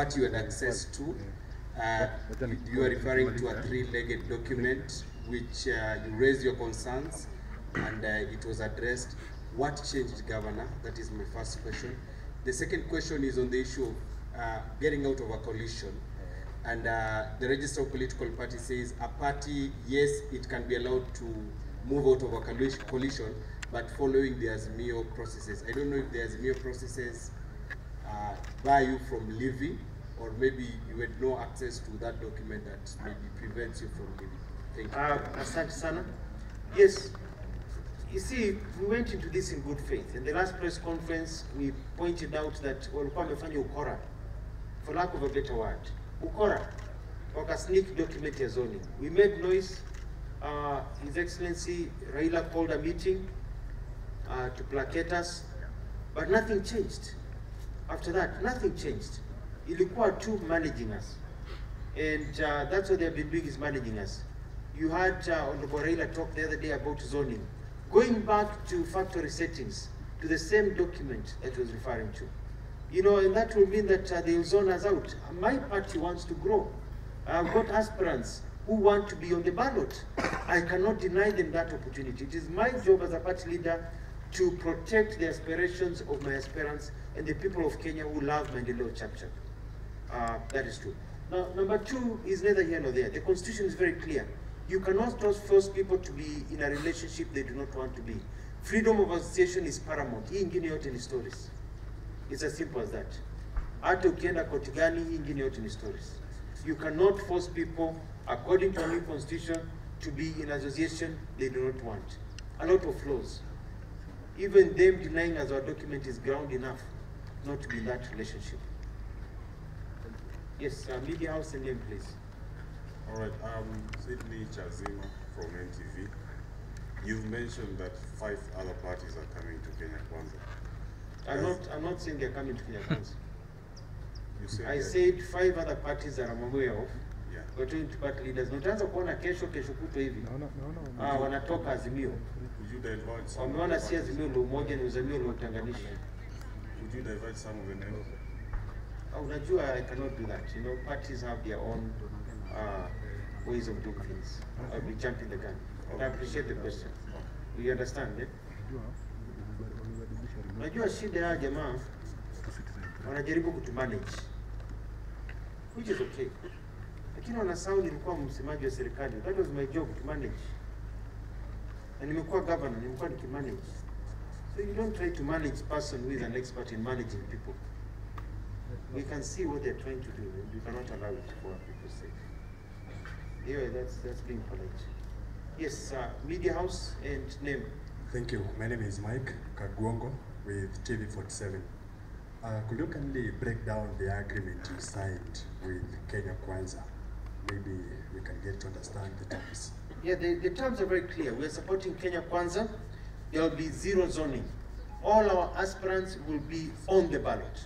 what you had access to. You are referring to a three-legged document which you raised your concerns and it was addressed. What changed, Governor? That is my first question. The second question is on the issue of getting out of a coalition. And the Register of Political Parties says a party, yes, it can be allowed to move out of a coalition, but following the Azimio processes. I don't know if the Azimio processes bar you from leaving, or maybe you had no access to that document that maybe prevents you from leaving. Thank you. Asante sana. Yes, you see, we went into this in good faith. In the last press conference, we pointed out that walikuwa wamefanya ukora, for lack of a better word. Ukora, waka sneak document ya zoning. We made noise. His Excellency Raila called a meeting to placate us, but nothing changed. After that, nothing changed. Ilikuwa tu managing us. And that's what they've been doing, is managing us. You had Honorable Raila talk the other day about zoning. Going back to factory settings, to the same document that he was referring to. You know, and that will mean that they'll zone us out. My party wants to grow. I've got aspirants who want to be on the ballot. I cannot deny them that opportunity. It is my job as a party leader to protect the aspirations of my aspirants and the people of Kenya who love Maendeleo Chapchap. That is true. Now, number two is neither here nor there. The Constitution is very clear. You cannot force people to be in a relationship they do not want to be. Freedom of association is paramount. Hii ingine yote ni stories. It's as simple as that. Hata ukienda koti gani, hii ingine yote ni stories. You cannot force people, according to a new constitution, to be in association they do not want. A lot of flaws. Even them denying us our document is ground enough not to be in that relationship. Yes, media house and name, please. All right, Sydney Lazima from NTV. You've mentioned that 5 other parties are coming to Kenya Kwanza. I'm not saying they're coming to Kenya Kwanza. I that said 5 other parties that I'm aware of. Yeah. We're going to party leaders. Nitaanza kuona kesho kutwa hivi. Wanatoka Azimio. Could you divert some? Wameona si Azimio la umoja, ni Azimio la utanganisho. Could you divert some of the names? Unajua, I cannot do that. You know, parties have their own ways of doing things. I'll be jumping the gun. But I appreciate the question. You understand, eh? Unajua shida ya jamaa wanajaribu kutumanage, which is okay. Lakini wanasahau nilikuwa msemaji wa serikali. That was my job, to manage. Na nimekuwa governor, nimekuwa nikimanage. So you don't try to manage person who is an expert in managing people. We can see what they're trying to do, and you cannot allow it for people's sake. Yeah, that's being polite. Yes, media house and name. Thank you. My name is Mike Kagwongo with TV47. Could you kindly break down the agreement you signed with Kenya Kwanza? Maybe we can get to understand the terms. Yeah, the terms are very clear. We are supporting Kenya Kwanza. There will be zero zoning. All our aspirants will be on the ballot.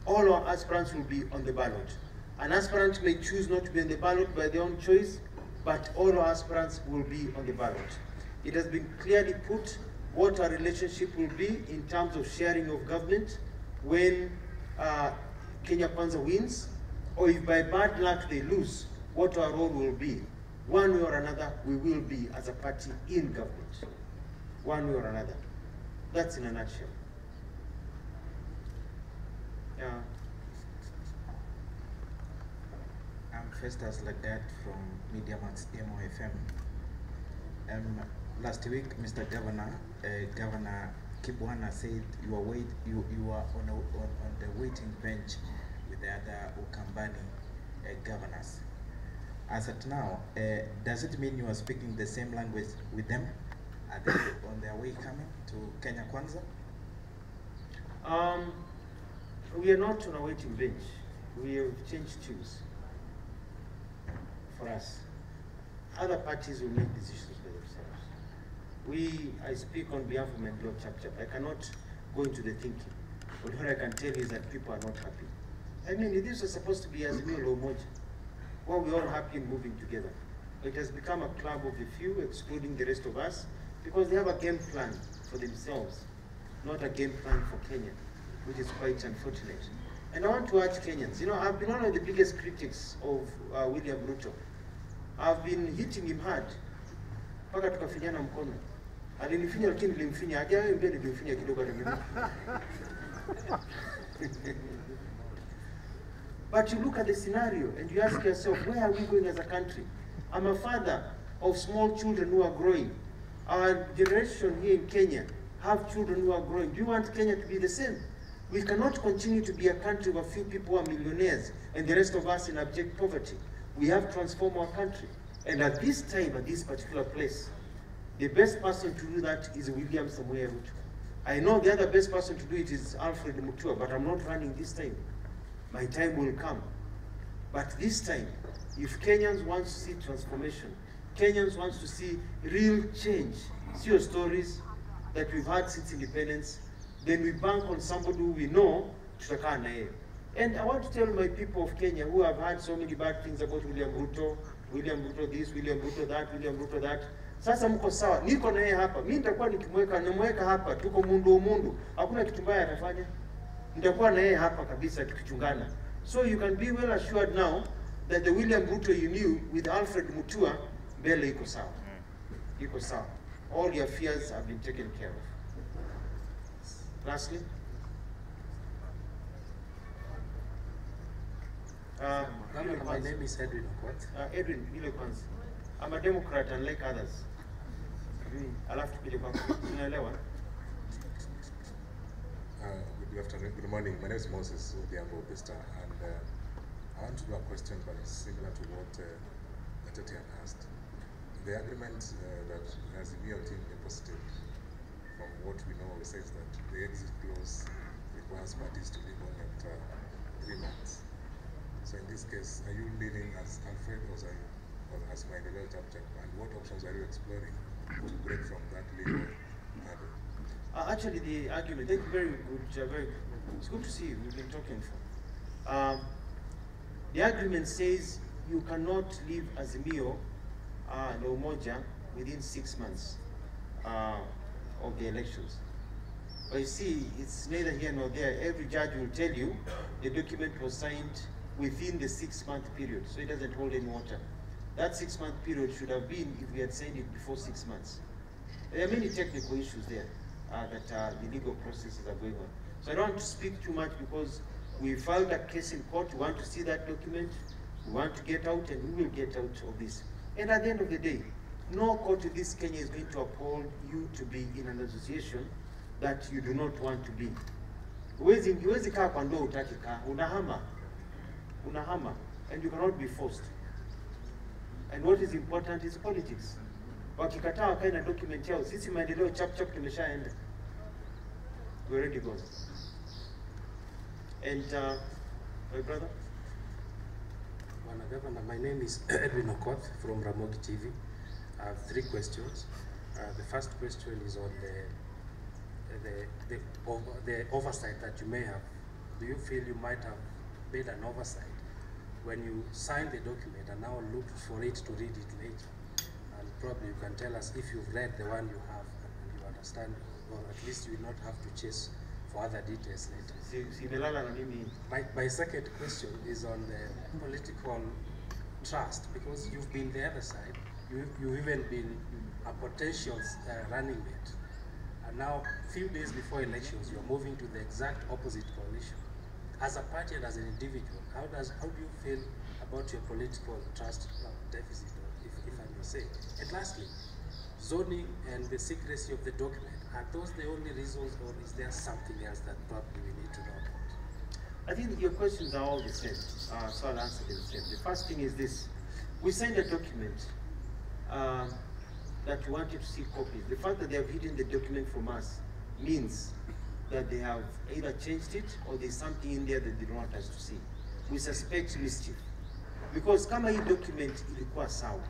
All our aspirants will be on the ballot. An aspirant may choose not to be on the ballot by their own choice, but all our aspirants will be on the ballot. It has been clearly put what our relationship will be in terms of sharing of government when Kenya Kwanza wins, or if by bad luck they lose, what our role will be. One way or another, we will be as a party in government. One way or another. That's in a nutshell. Yeah. I'm Festus Lagat from Media Max Demo FM. Last week, Mr. Governor, Governor Kibwana said you are on the waiting bench with the other Ukambani governors. As at now, does it mean you are speaking the same language with them? Are they on their way coming to Kenya Kwanza? We are not on a waiting bench. We have changed tunes for us. Other parties will make decisions by themselves. I speak on behalf of Maendeleo Chapchap. I cannot go into the thinking. But what I can tell you is that people are not happy. I mean, this was supposed to be Azimio la umoja. Well, we're all happy and moving together. It has become a club of the few, excluding the rest of us, because they have a game plan for themselves, not a game plan for Kenya, which is quite unfortunate. And I want to urge Kenyans, you know, I've been one of the biggest critics of William Ruto. I've been hitting him hard. Paka tukafinyana mkono. Alinifinya lakini nilimfinya. Hajawahi mbele nilimfinya kidogo na mimi. But you look at the scenario and you ask yourself, where are we going as a country? I'm a father of small children who are growing. Our generation here in Kenya have children who are growing. Do you want Kenya to be the same? We cannot continue to be a country of a few people who are millionaires and the rest of us in abject poverty. We have to transform our country. And at this time, at this particular place, the best person to do that is William Samoei Ruto. I know the other best person to do it is Alfred Mutua, but I'm not running this time. My time will come. But this time, if Kenyans want to see transformation, Kenyans want to see real change, see your stories that we've had since independence, then we bank on somebody who we know, tutakaa na yeye. And I want to tell my people of Kenya who have heard so many bad things about William Ruto this, William Ruto that, William Ruto that. Sasa mko sawa, niko na yeye hapa. Mimi nitakuwa nikimweka, namweka hapa, tuko mundu. Hakuna kitu mbaya atafanya. Nitakuwa na yeye hapa kabisa tukichungana. So you can be well assured now that the William Ruto you knew with Alfred Mutua, mbele iko sawa. Iko sawa. All your fears have been taken care of. Lastly, my name is Edwin Okwat. Edwin, ile kwanza. I'm a Democrat unlike others. Alafu tukuje kwa unaelewa? Good afternoon, good morning. My name is Moses Odhiambo Pista, and I want to do a question, but it's similar to what Tatiana asked. The agreement that Azimio team deposited, from what we know, says that the exit clause requires parties to live on at 3 months. So in this case, are you leaning as Alfred or as Maendeleo chapter? And what options are you exploring to break from that legal hurdle? Actually, the argument, thank you, very good. It's good to see you. We've been talking for. The argument says you cannot leave Azimio na Umoja within 6 months of the elections. But you see, it's neither here nor there. Every judge will tell you the document was signed within the 6-month period, so it doesn't hold any water. That 6-month period should have been if we had signed it before 6 months. There are many technical issues there that the legal processes are going on. So I don't want to speak too much because we filed a case in court. We want to see that document. We want to get out, and we will get out of this. And at the end of the day, no court in this Kenya is going to uphold you to be in an association that you do not want to be. Huwezi kaa kwa ndoo utaki kaa, unahama, and you cannot be forced. And what is important is politics. Wakikataa wakae na document yao, sisi Maendeleo chap tumeshaenda. We're already gone. And my brother? Governor, my name is Edwin Okwat from Ramogi TV. I have 3 questions. The first question is on the oversight that you may have. Do you feel you might have made an oversight when you signed the document and now look for it to read it later? And probably you can tell us if you've read the one you have and you understand, or at least you will not have to chase for other details later. My second question is on the political trust, because you've been the other side. You've even been a potential running mate. And now, a few days before elections, you're moving to the exact opposite coalition. As a party and as an individual, how do you feel about your political trust deficit, if I may say? And lastly, zoning and the secrecy of the document, are those the only reasons, or is there something else that probably we need to know about? I think your questions are all the same, so I'll answer them the same. The first thing is this: we signed a document that we wanted to see copies. The fact that they have hidden the document from us means that they have either changed it or there's something in there that they don't want us to see. We suspect mischief. Because kama hii document ilikuwa sawa,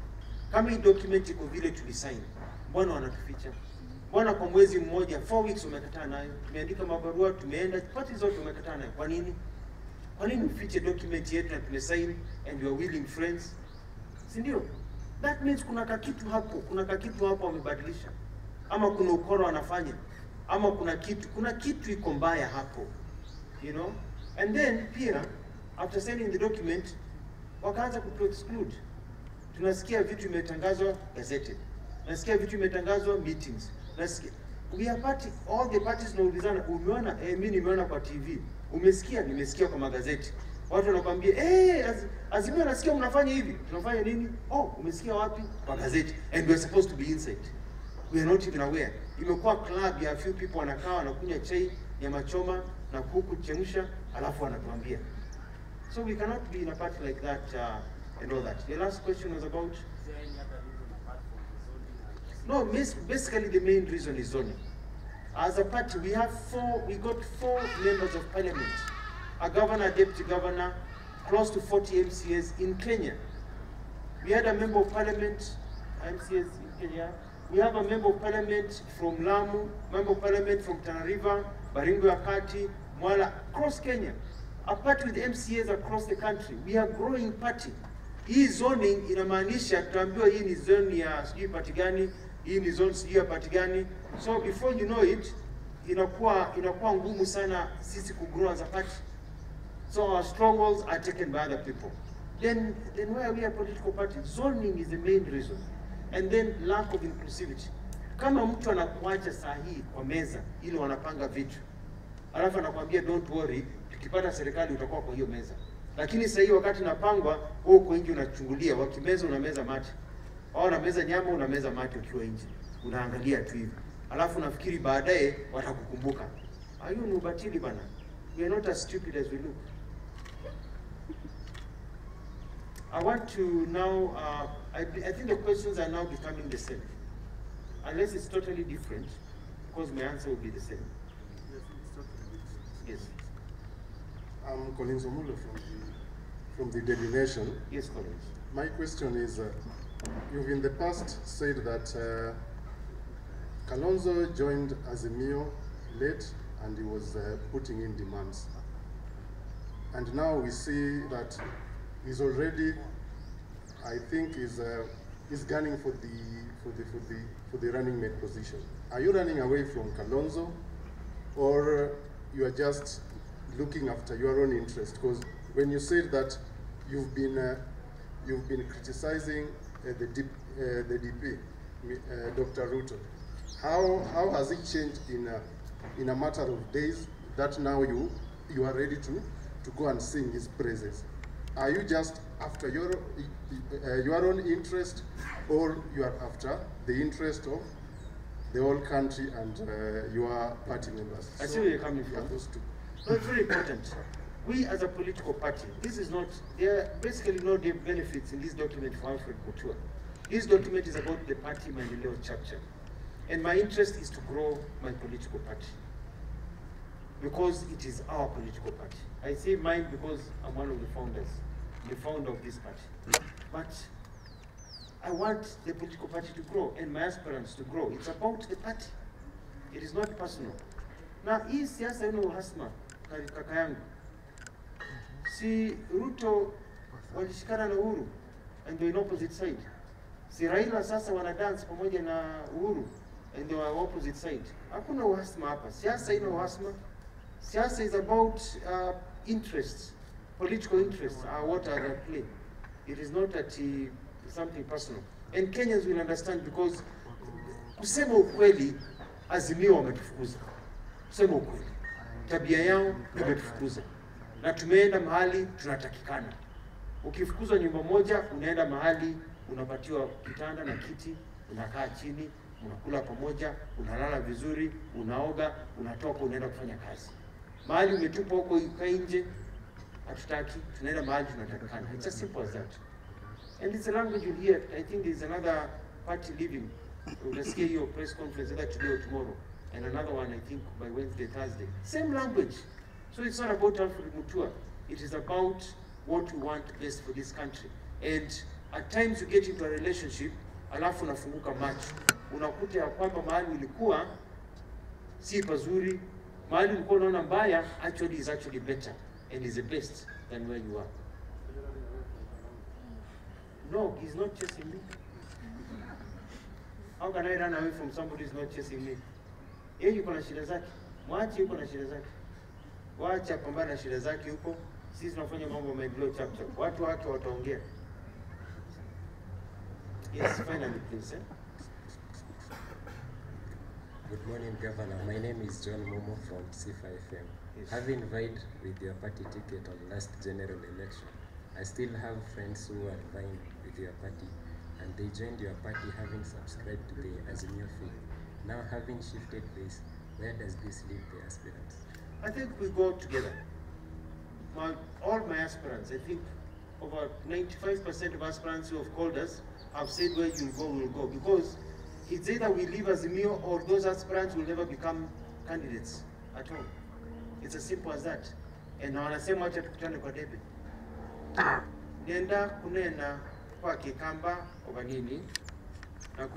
kama hii document iko vile tulisign, mbona wanatuficha? Mbona kwa mwezi mmoja, 4 weeks umekataa nayo? Tumeandika mabarua, tumeenda, party zote umekataa nayo. Kwa nini? Kwa nini ufiche document yetu na tumesign and you are willing friends? Si ndio? That means kuna kakitu hapo wamebadilisha. Ama kuna ukora wanafanya. Ama kuna kitu iko mbaya hapo. You know? And then pia after signing the document wakaanza ku-exclude. Tunasikia vitu imetangazwa gazeti, nasikia vitu imetangazwa meetings, nasikia we are party, all the parties tunaulizana, umeona? Mimi nimeona kwa TV. Umesikia? Nimesikia kwa magazeti. Watu wanakuambia Azimio nasikia mnafanya hivi. Tunafanya nini? Oh, umesikia wapi? Kwa gazeti. And we are supposed to be inside. We are not even aware. Imekuwa club ya few people wanakaa wanakunywa chai nyama choma na kuku chemsha, alafu wanatuambia. So we cannot be in a party like that and all that. The last question was about. Is there any other reason apart from the zoning? No, basically the main reason is zoning. As a party, we got four members of parliament, a governor, deputy governor, close to 40 MCAs in Kenya. We had a member of parliament, MCAs in Kenya. We have a member of parliament from Lamu, member of parliament from Tana River, Baringo Yakati, Mwala, across Kenya. A party with MCAs across the country. We are growing party. Hii zoning inamaanisha tuambiwa hii ni zone ya sijui party gani, hii ni zone sijui ya party gani. So before you know it, inakuwa ngumu sana sisi kugrow as a party. So our strongholds are taken by other people. Then why are we a political party? Zoning is the main reason. And then lack of inclusivity. Kama mtu anakuacha sahihi kwa meza ili wanapanga vitu, alafu anakuambia don't worry, tukipata serikali utakuwa kwa hiyo meza. Lakini sahihi wakati napangwa, wewe uko nje unachungulia, wakimeza unameza mate. Au unameza nyama unameza mate ukiwa nje. Unaangalia tu hivi. Alafu nafikiri baadaye watakukumbuka. Hayo ni ubatili bana. We are not as stupid as we look. I want to now, I think the questions are now becoming the same. Unless it's totally different, because my answer will be the same. Yes. I'm Collins Omula from the Daily Nation. Yes, Collins. My question is, you've in the past said that Kalonzo joined Azimio late and he was putting in demands. And now we see that he's already, I think, is gunning for the running mate position. Are you running away from Kalonzo, or you are just looking after your own interest? Because when you said that you've been criticizing the DP, Dr. Ruto, how has it changed in a matter of days that now you are ready to go and sing his praises? Are you just after your own interest, or you are after the interest of the whole country and your party members? I see where you're coming from. Those two. No, it's very important. We as a political party, there are basically no benefits in this document for Alfred Mutua. This document is about the party Maendeleo chapter. And my interest is to grow my political party, because it is our political party. I say mine because I'm one of the founders, the founder of this party. But I want the political party to grow and my aspirants to grow. It's about the party. It is not personal. Now, hii siasa ina uhasma kaka yangu. Si Ruto walishikana na Uhuru and they're in opposite side. Si Raila sasa wana dance pamoja na Uhuru and they were opposite side. Hakuna uhasma hapa. Siasa ina uhasma. Siasa is about interests, political interests are what are at play. It is not that something personal. And Kenyans will understand, because kusema ukweli, Azimio wametufukuza. Kusema ukweli, tabia yao imetufukuza. Na tumeenda mahali tunatakikana. Ukifukuzwa nyumba moja, unaenda mahali unapatiwa kitanda na kiti, unakaa chini, unakula pamoja, unalala vizuri, unaoga, unatoka, unaenda kufanya kazi. Mahali umetupwa huko nje, hatutaki, tunaenda mahali tunatakikana. It's as simple as that. And it's a language you'll hear. I think there's another party leaving. We'll hear your press conference either today or tomorrow. And another one, I think, by Wednesday, Thursday. Same language. So it's not about Alfred Mutua. It is about what we want best for this country. And at times you get into a relationship, alafu unafunguka macho. Unakuta ya kwamba mahali ulikuwa si pazuri, mahali ulikuwa unaona mbaya, actually is actually better and is the best than where you are. No, he's not chasing me. How can I run away from somebody who's not chasing me? Yeye yuko na shida zake. Mwache yuko na shida zake. Wacha pambana na shida zake huko. Sisi tunafanya mambo ya maendeleo chap chap. Watu wake wataongea. Yes, finally please. Good morning, Governor. My name is John Momo from Sifa FM. Yes. Having vied with your party ticket on last general election, I still have friends who are vying with your party, and they joined your party having subscribed to the Azimio fee. Now having shifted this, where does this leave the aspirants? I think we go together. All my aspirants, I think over 95% of aspirants who have called us have said where you'll go, we'll go. Because it's either we leave Azimio or those aspirants will never become candidates at all. It's as simple as that. And wanasema acha tukutane kwa debe. Nenda kunena kwa Kikamba obanini na